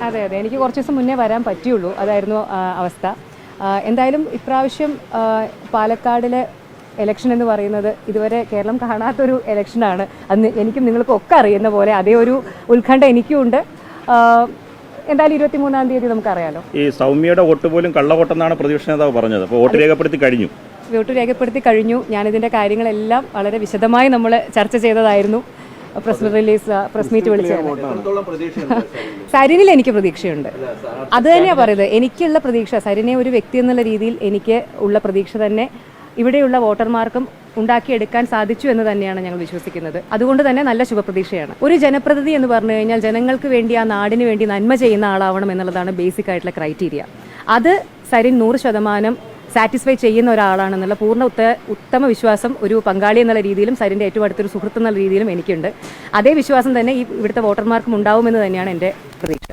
അതെ അതെ, എനിക്ക് കുറച്ച് ദിവസം മുന്നേ വരാൻ പറ്റിയുള്ളൂ, അതായിരുന്നു അവസ്ഥ. എന്തായാലും ഇപ്രാവശ്യം പാലക്കാടിലെ ഇലക്ഷൻ എന്ന് പറയുന്നത് ഇതുവരെ കേരളം കാണാത്തൊരു ഇലക്ഷനാണ്. അന്ന് എനിക്കും നിങ്ങൾക്കും ഒക്കെ അറിയുന്ന പോലെ അതേ ഒരു ഉത്കണ്ഠ എനിക്കും ഉണ്ട്. എന്തായാലും 23-ാം തീയതി നമുക്കറിയാലോ. ഈ സൗമ്യയുടെ വോട്ട് പോലും കള്ളവോട്ടെന്നാണ് പ്രതിപക്ഷ നേതാവ് പറഞ്ഞത്. അപ്പോൾ വോട്ട് രേഖപ്പെടുത്തി കഴിഞ്ഞു. വോട്ട് രേഖപ്പെടുത്തി കഴിഞ്ഞു. ഞാനിതിൻ്റെ കാര്യങ്ങളെല്ലാം വളരെ വിശദമായി നമ്മൾ ചർച്ച ചെയ്തതായിരുന്നു. പ്രസ് മീറ്റ് വിളിച്ച് സരിനിൽ എനിക്ക് പ്രതീക്ഷയുണ്ട്. അത് തന്നെയാണ് പറയുന്നത്. എനിക്കുള്ള പ്രതീക്ഷ, സരിനെ ഒരു വ്യക്തി എന്നുള്ള രീതിയിൽ എനിക്ക് ഉള്ള പ്രതീക്ഷ തന്നെ ഇവിടെയുള്ള വോട്ടർമാർക്കും ഉണ്ടാക്കിയെടുക്കാൻ സാധിച്ചു എന്ന് തന്നെയാണ് ഞങ്ങൾ വിശ്വസിക്കുന്നത്. അതുകൊണ്ട് തന്നെ നല്ല ശുഭപ്രതീക്ഷയാണ്. ഒരു ജനപ്രതിനിധി എന്ന് പറഞ്ഞു കഴിഞ്ഞാൽ ജനങ്ങൾക്ക് വേണ്ടി, ആ നാടിന് വേണ്ടി നന്മ ചെയ്യുന്ന ആളാവണം എന്നുള്ളതാണ് ബേസിക് ആയിട്ടുള്ള ക്രൈറ്റീരിയ. അത് സരിൻ 100% സാറ്റിസ്ഫൈ ചെയ്യുന്ന ഒരാളാണെന്നുള്ള പൂർണ്ണ ഉത്തമ വിശ്വാസം ഒരു പങ്കാളി എന്നുള്ള രീതിയിലും സരിൻ്റെ ഏറ്റവും അടുത്തൊരു സുഹൃത്ത് എന്നുള്ള രീതിയിലും എനിക്കുണ്ട്. അതേ വിശ്വാസം തന്നെ ഇവിടുത്തെ വോട്ടർമാർക്കും ഉണ്ടാവുമെന്ന് തന്നെയാണ് എൻ്റെ പ്രതീക്ഷ.